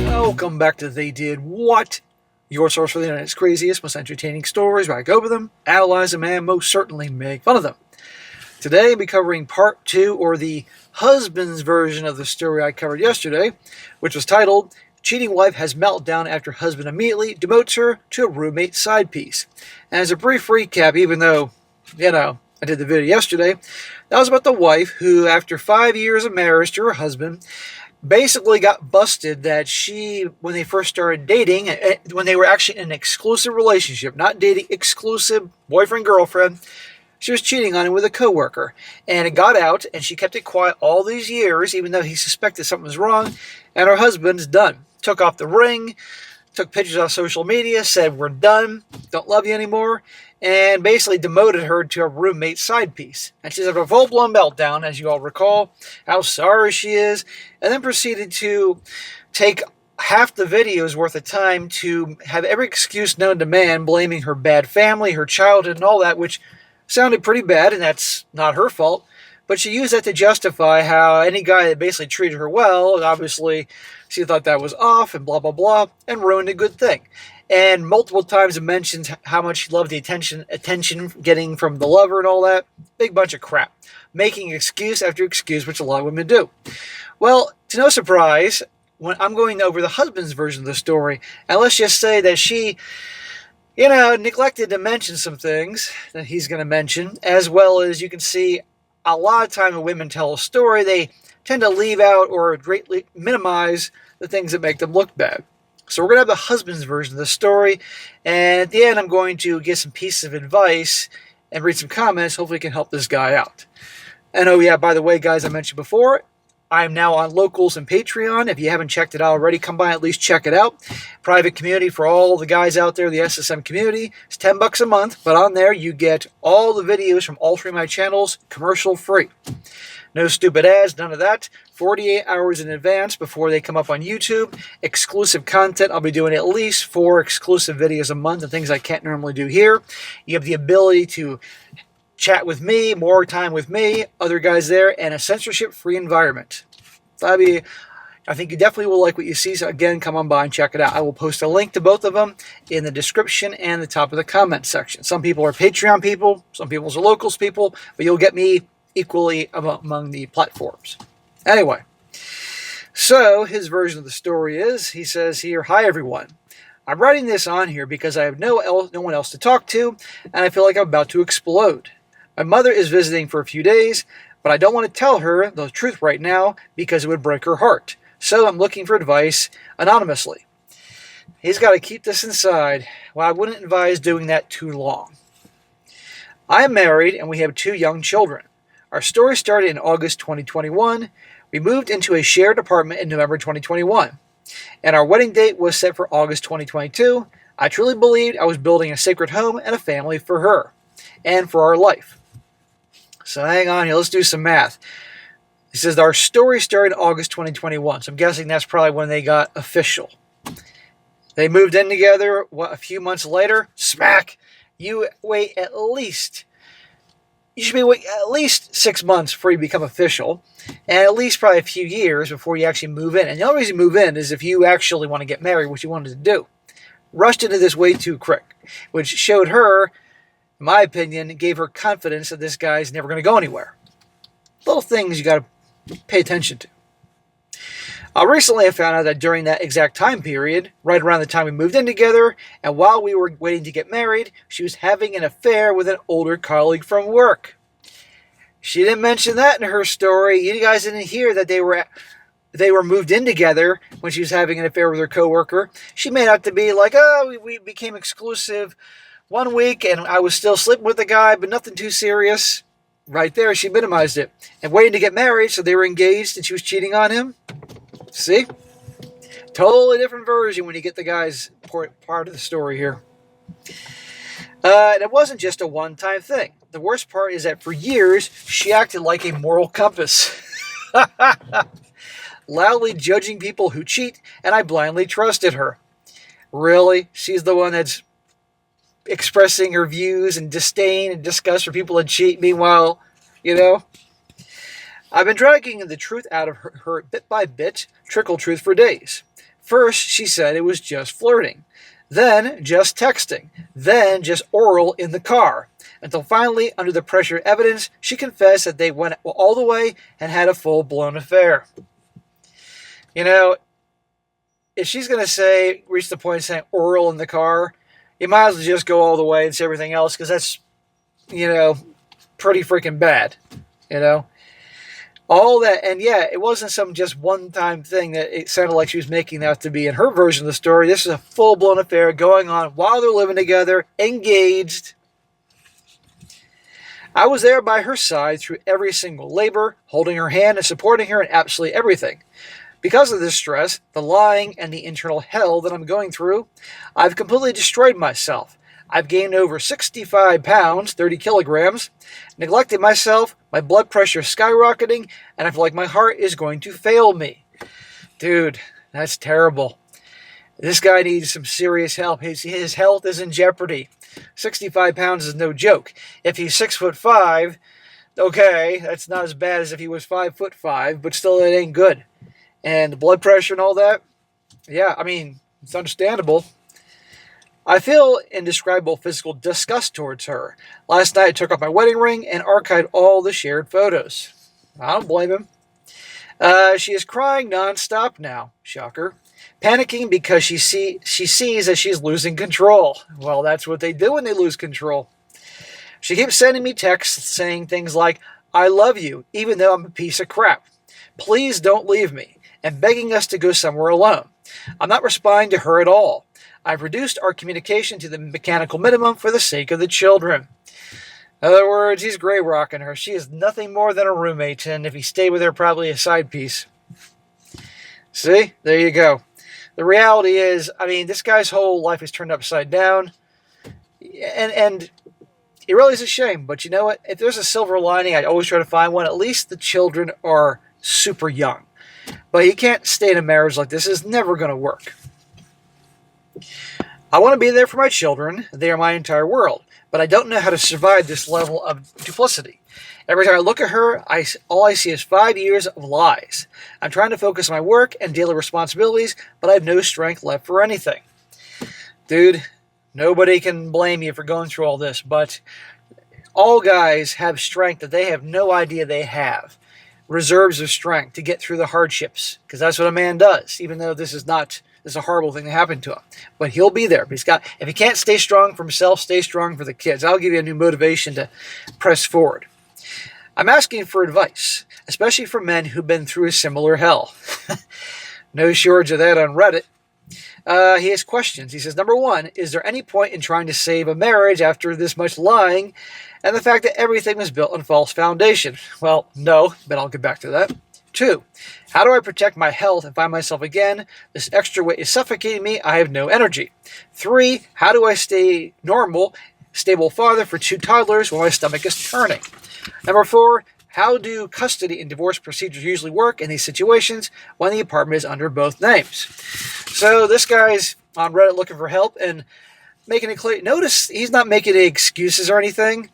Welcome back to They Did What? Your source for the internet's craziest, most entertaining stories, where I go over them, analyze them, and most certainly make fun of them. Today, I'll be covering part 2, or the husband's version of the story I covered yesterday, which was titled, Cheating Wife Has Meltdown After Husband Immediately Demotes Her to a Roommate Side Piece. And as a brief recap, even though, I did the video yesterday, that was about the wife who, after 5 years of marriage to her husband, basically got busted that she, when they first started dating, when they were actually in an exclusive relationship, not dating, exclusive boyfriend-girlfriend, she was cheating on him with a coworker. And it got out, and she kept it quiet all these years, even though he suspected something was wrong, and her husband's done. Took off the ring, took pictures off social media, said, "We're done, don't love you anymore," and basically demoted her to a roommate side piece. And she's had a full-blown meltdown, as you all recall, how sorry she is, and then proceeded to take half the video's worth of time to have every excuse known to man, blaming her bad family, her childhood, and all that, which sounded pretty bad, and that's not her fault. But she used that to justify how any guy that basically treated her well, and obviously she thought that was off, and blah, blah, blah, and ruined a good thing. And multiple times it mentions how much she loved the attention getting from the lover and all that. Big bunch of crap. Making excuse after excuse, which a lot of women do. Well, to no surprise, when I'm going over the husband's version of the story, and let's just say that she, neglected to mention some things that he's going to mention, as well as you can see a lot of time when women tell a story, they tend to leave out or greatly minimize the things that make them look bad. So we're going to have the husband's version of the story, and at the end I'm going to give some pieces of advice and read some comments. Hopefully it can help this guy out. And oh yeah, by the way, guys, I mentioned before, I'm now on Locals and Patreon. If you haven't checked it out already, come by, at least check it out. Private community for all the guys out there, the SSM community. It's $10 a month, but on there you get all the videos from all 3 of my channels, commercial free. No stupid ads, none of that. 48 hours in advance before they come up on YouTube. Exclusive content. I'll be doing at least 4 exclusive videos a month and things I can't normally do here. You have the ability to chat with me, more time with me, other guys there, and a censorship-free environment. So I think you definitely will like what you see. So again, come on by and check it out. I will post a link to both of them in the description and the top of the comment section. Some people are Patreon people, some people are Locals people, but you'll get me equally among the platforms. Anyway, so his version of the story is, he says here, "Hi everyone. I'm writing this on here because I have no one else to talk to, and I feel like I'm about to explode. My mother is visiting for a few days, but I don't want to tell her the truth right now because it would break her heart. So I'm looking for advice anonymously." He's got to keep this inside. Well, I wouldn't advise doing that too long. "I am married and we have 2 young children. Our story started in August 2021. We moved into a shared apartment in November 2021. And our wedding date was set for August 2022. I truly believed I was building a sacred home and a family for her and for our life." So hang on here, let's do some math. He says our story started in August 2021. So I'm guessing that's probably when they got official. They moved in together, a few months later, smack. You should be wait at least 6 months before you become official, and at least probably a few years before you actually move in. And the only reason you move in is if you actually want to get married, which you wanted to do. Rushed into this way too quick, which showed her, in my opinion, gave her confidence that this guy's never going to go anywhere. Little things you got to pay attention to. Recently, I found out that during that exact time period, right around the time we moved in together, and while we were waiting to get married, she was having an affair with an older colleague from work. She didn't mention that in her story. You guys didn't hear that they were moved in together when she was having an affair with her coworker. She made out to be like, "Oh, we became exclusive 1 week, and I was still sleeping with the guy, but nothing too serious." Right there, she minimized it. And waiting to get married, so they were engaged, and she was cheating on him. See? Totally different version when you get the guy's part of the story here. And it wasn't just a one-time thing. The worst part is that for years, she acted like a moral compass. Loudly judging people who cheat, and I blindly trusted her. Really? She's the one that's expressing her views and disdain and disgust for people that cheat. Meanwhile, you know? I've been dragging the truth out of her bit by bit, trickle truth for days. First, she said it was just flirting. Then, just texting. Then, just oral in the car. Until finally, under the pressure of evidence, she confessed that they went all the way and had a full-blown affair. You know, if she's going to reach the point of saying oral in the car, you might as well just go all the way and say everything else, because that's, pretty freaking bad, All that, and yeah, it wasn't some just one-time thing that it sounded like she was making that to be in her version of the story. This is a full-blown affair going on while they're living together, engaged. I was there by her side through every single labor, holding her hand and supporting her in absolutely everything. Because of this stress, the lying, and the internal hell that I'm going through, I've completely destroyed myself. I've gained over 65 pounds, 30 kilograms, neglected myself, my blood pressure is skyrocketing, and I feel like my heart is going to fail me. Dude, that's terrible. This guy needs some serious help. His health is in jeopardy. 65 pounds is no joke. If he's 6'5", okay, that's not as bad as if he was 5'5", but still it ain't good. And the blood pressure and all that, yeah, I mean, it's understandable. I feel indescribable physical disgust towards her. Last night I took off my wedding ring and archived all the shared photos. I don't blame him. She is crying nonstop now, shocker. Panicking because she sees that she's losing control. Well, that's what they do when they lose control. She keeps sending me texts saying things like, I love you, even though I'm a piece of crap. Please don't leave me, and begging us to go somewhere alone. I'm not responding to her at all. I've reduced our communication to the mechanical minimum for the sake of the children. In other words, he's grey rocking her. She is nothing more than a roommate, and if he stayed with her, probably a side piece. See? There you go. The reality is, I mean, this guy's whole life is turned upside down, and it really is a shame. But you know what? If there's a silver lining, I always try to find one. At least the children are super young. But you can't stay in a marriage like this. It's never going to work. I want to be there for my children. They are my entire world. But I don't know how to survive this level of duplicity. Every time I look at her, all I see is 5 years of lies. I'm trying to focus on my work and daily responsibilities, but I have no strength left for anything. Dude, nobody can blame you for going through all this, but all guys have strength that they have no idea they have. Reserves of strength to get through the hardships, because that's what a man does, even though this is a horrible thing that happened to him. But he'll be there. If he can't stay strong for himself, stay strong for the kids. I'll give you a new motivation to press forward. I'm asking for advice, especially for men who've been through a similar hell. No shortage of that on Reddit. He has questions. He says, number one, is there any point in trying to save a marriage after this much lying and the fact that everything was built on false foundation? Well, no, but I'll get back to that. 2, how do I protect my health and find myself again? This extra weight is suffocating me. I have no energy. 3, how do I stay normal, stable father for 2 toddlers while my stomach is turning? Number 4, how do custody and divorce procedures usually work in these situations when the apartment is under both names? So this guy's on Reddit looking for help and making it clear. Notice he's not making any excuses or anything.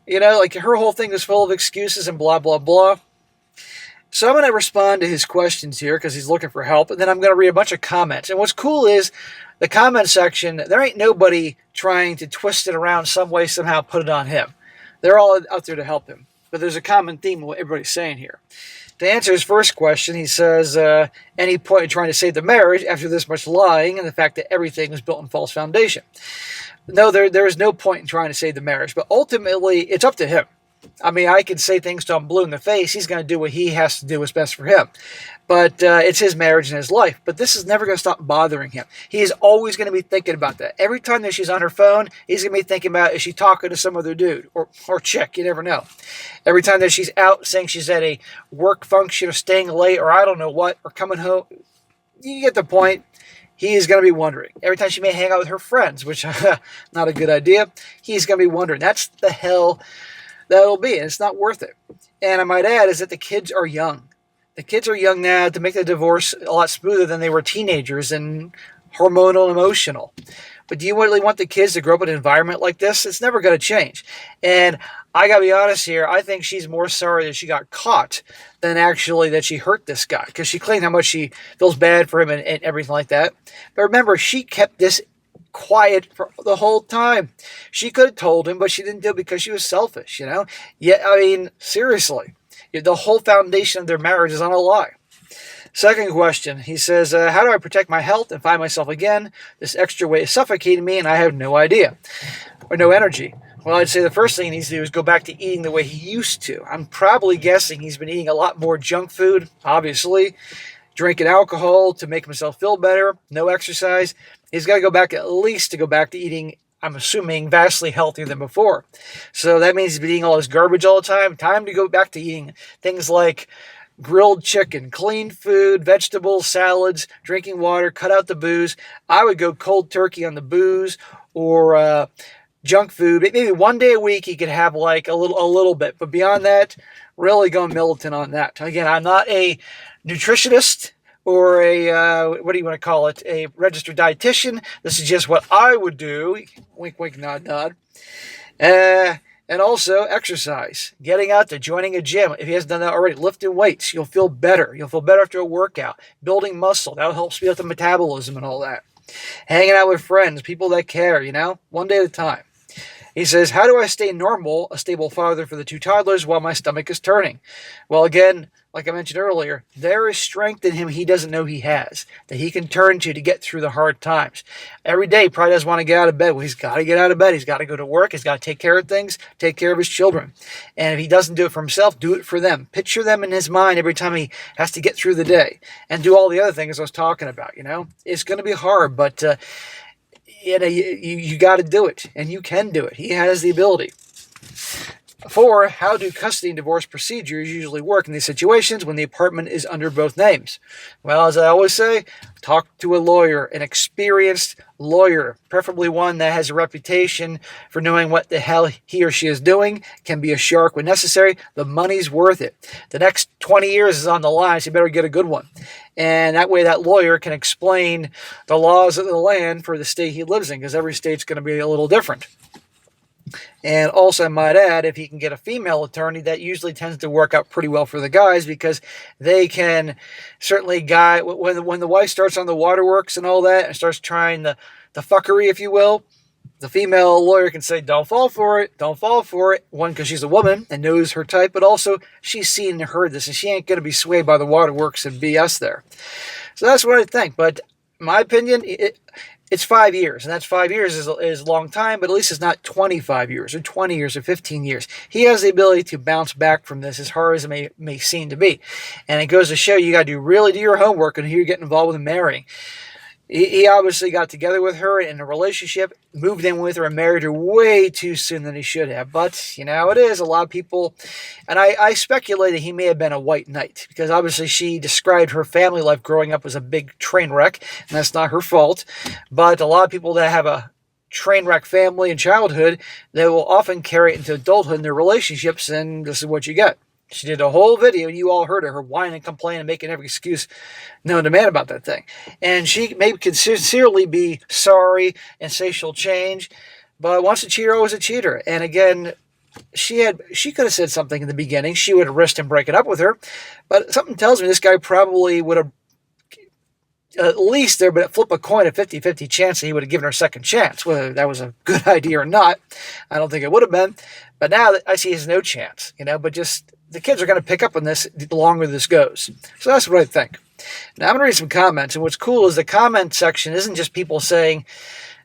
Like her whole thing is full of excuses and blah, blah, blah. So I'm going to respond to his questions here because he's looking for help, and then I'm going to read a bunch of comments. And what's cool is the comment section, there ain't nobody trying to twist it around some way, somehow put it on him. They're all out there to help him. But there's a common theme of what everybody's saying here. To answer his first question, he says, any point in trying to save the marriage after this much lying and the fact that everything was built on false foundation? No, there is no point in trying to save the marriage, but ultimately it's up to him. I mean, I can say things to him blue in the face. He's going to do what he has to do what's best for him. But it's his marriage and his life. But this is never going to stop bothering him. He is always going to be thinking about that. Every time that she's on her phone, he's going to be thinking about, is she talking to some other dude or chick? You never know. Every time that she's out saying she's at a work function or staying late or I don't know what, or coming home, you get the point. He is going to be wondering. Every time she may hang out with her friends, which not a good idea, he's going to be wondering. That's the hell that'll be, and it's not worth it. And I might add is that the kids are young. The kids are young now to make the divorce a lot smoother than they were teenagers and hormonal and emotional. But do you really want the kids to grow up in an environment like this? It's never going to change. And I gotta be honest here, I think she's more sorry that she got caught than actually that she hurt this guy, because she claimed how much she feels bad for him and everything like that. But remember, she kept this quiet for the whole time. She could have told him, but she didn't do it because she was selfish, Yeah, I mean, seriously. The whole foundation of their marriage is on a lie. Second question, he says, how do I protect my health and find myself again? This extra weight is suffocating me and I have no idea, or no energy. Well, I'd say the first thing he needs to do is go back to eating the way he used to. I'm probably guessing he's been eating a lot more junk food, obviously, drinking alcohol to make himself feel better, no exercise. He's got to go back to eating, I'm assuming, vastly healthier than before. So that means he's been eating all this garbage all the time. Time to go back to eating things like grilled chicken, clean food, vegetables, salads, drinking water, cut out the booze. I would go cold turkey on the booze or junk food. Maybe one day a week he could have like a little bit. But beyond that, really going militant on that. Again, I'm not a nutritionist or what do you want to call it, a registered dietitian. This is just what I would do. Wink, wink, nod, nod. And also exercise, getting out there, joining a gym. If he hasn't done that already, lifting weights, you'll feel better. You'll feel better after a workout. Building muscle, that'll help speed up the metabolism and all that. Hanging out with friends, people that care, one day at a time. He says, how do I stay normal, a stable father for the 2 toddlers while my stomach is turning? Well, again, like I mentioned earlier, there is strength in him he doesn't know he has, that he can turn to get through the hard times. Every day, he probably doesn't want to get out of bed. Well, he's got to get out of bed. He's got to go to work. He's got to take care of things, take care of his children. And if he doesn't do it for himself, do it for them. Picture them in his mind every time he has to get through the day and do all the other things I was talking about, It's going to be hard, but you got to do it, and you can do it. He has the ability. 4, how do custody and divorce procedures usually work in these situations when the apartment is under both names? Well, as I always say, talk to a lawyer, an experienced lawyer, preferably one that has a reputation for knowing what the hell he or she is doing, can be a shark when necessary. The money's worth it. The next 20 years is on the line, so you better get a good one. And that way that lawyer can explain the laws of the land for the state he lives in, because every state's going to be a little different. And also, I might add, if he can get a female attorney, that usually tends to work out pretty well for the guys, because they can certainly guide when the wife starts on the waterworks and all that and starts trying the fuckery, if you will. The female lawyer can say, don't fall for it, don't fall for it. One, because she's a woman and knows her type, but also she's seen and heard this, and she ain't going to be swayed by the waterworks and BS there. So that's what I think. But in my opinion, it's 5 years, and that's 5 years is a long time, but at least it's not 25 years or 20 years or 15 years. He has the ability to bounce back from this, as hard as it may seem to be. And it goes to show you got to really do your homework on who you're getting involved with and marrying. He obviously got together with her in a relationship, moved in with her, and married her way too soon than he should have. But, it is. A lot of people, and I speculate that he may have been a white knight, because obviously she described her family life growing up as a big train wreck, and that's not her fault. But a lot of people that have a train wreck family in childhood, they will often carry it into adulthood in their relationships, and this is what you get. She did a whole video, and you all heard her whine and complain and making every excuse known to man about that thing. And she may sincerely be sorry and say she'll change, but once a cheater, always a cheater. And again, she could have said something in the beginning. She would have risked him breaking up with her, but something tells me this guy probably would have, at least there, but flip a coin, a 50-50 chance that he would have given her a second chance. Whether that was a good idea or not, I don't think it would have been. But now I see he has no chance, but just the kids are going to pick up on this the longer this goes. So that's what I think. Now I'm going to read some comments, and what's cool is the comment section isn't just people saying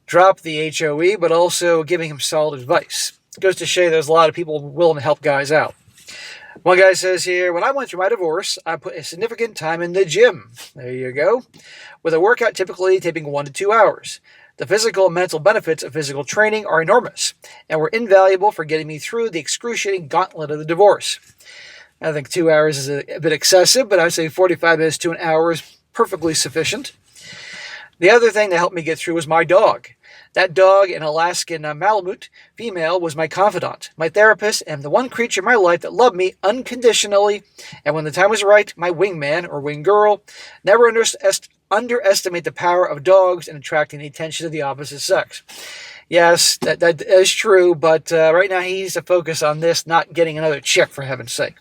drop the HOE, but also giving him solid advice. It goes to show you there's a lot of people willing to help guys out. One guy says here, when I went through my divorce, I put a significant time in the gym. There you go. With a workout typically taking 1 to 2 hours. The physical and mental benefits of physical training are enormous and were invaluable for getting me through the excruciating gauntlet of the divorce. I think 2 hours is a bit excessive, but I'd say 45 minutes to an hour is perfectly sufficient. The other thing that helped me get through was my dog. That dog, an Alaskan Malamute female, was my confidant, my therapist, and the one creature in my life that loved me unconditionally. And when the time was right, my wingman or wing girl. Never underestimate the power of dogs in attracting the attention of the opposite sex. Yes, that is true, but right now he needs to focus on this, not getting another chick, for heaven's sake.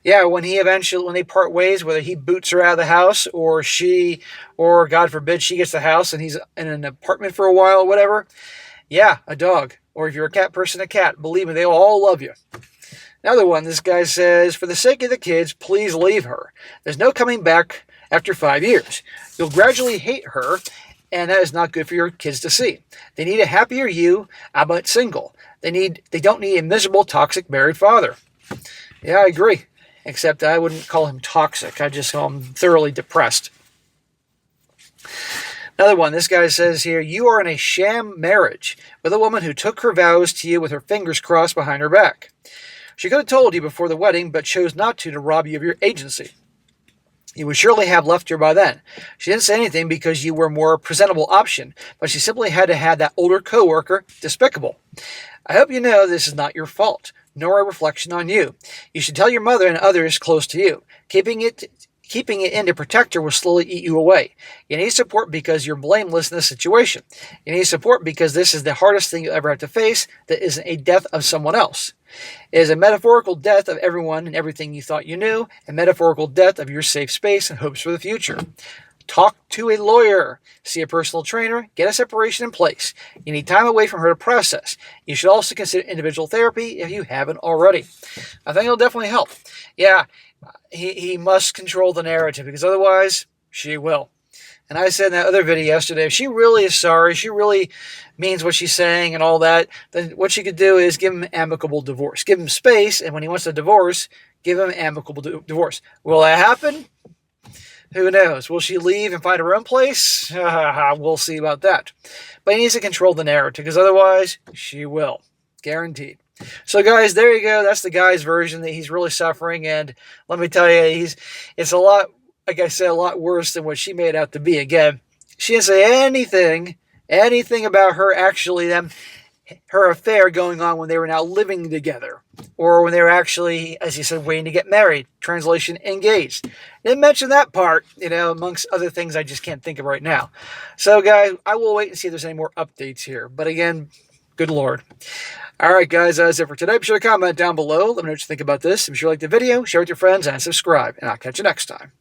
Yeah, when they part ways, whether he boots her out of the house or or God forbid, she gets the house and he's in an apartment for a while or whatever. Yeah, a dog. Or if you're a cat person, a cat. Believe me, they will all love you. Another one, this guy says, for the sake of the kids, please leave her. There's no coming back after 5 years. You'll gradually hate her, and that is not good for your kids to see. They need a happier you, but single. They don't need a miserable, toxic married father. Yeah, I agree. Except I wouldn't call him toxic. I just call him thoroughly depressed. Another one, this guy says here, you are in a sham marriage with a woman who took her vows to you with her fingers crossed behind her back. She could have told you before the wedding, but chose not to rob you of your agency. You would surely have left her by then. She didn't say anything because you were a more presentable option, but she simply had to have that older coworker despicable. I hope you know this is not your fault, nor a reflection on you. You should tell your mother and others close to you. Keeping it in to protect her will slowly eat you away. You need support because you're blameless in this situation. You need support because this is the hardest thing you'll ever have to face that isn't a death of someone else. It is a metaphorical death of everyone and everything you thought you knew, a metaphorical death of your safe space and hopes for the future. Talk to a lawyer, see a personal trainer, get a separation in place. You need time away from her to process. You should also consider individual therapy if you haven't already. I think it'll definitely help. Yeah, he must control the narrative because otherwise she will. And I said in that other video yesterday, if she really is sorry, she really means what she's saying and all that, then what she could do is give him amicable divorce. Give him space, and when he wants a divorce, give him amicable divorce. Will that happen? Who knows? Will she leave and find her own place? We'll see about that. But he needs to control the narrative, because otherwise, she will. Guaranteed. So guys, there you go. That's the guy's version that he's really suffering, and let me tell you, it's a lot, like I said, a lot worse than what she made out to be. Again, she didn't say anything about her affair going on when they were now living together, or when they were actually, as he said, waiting to get married. Translation, engaged. Didn't mention that part, amongst other things I just can't think of right now. So guys, I will wait and see if there's any more updates here. But again, good Lord. All right, guys, that's it for today. Be sure to comment down below. Let me know what you think about this. Be sure to like the video, share it with your friends, and subscribe. And I'll catch you next time.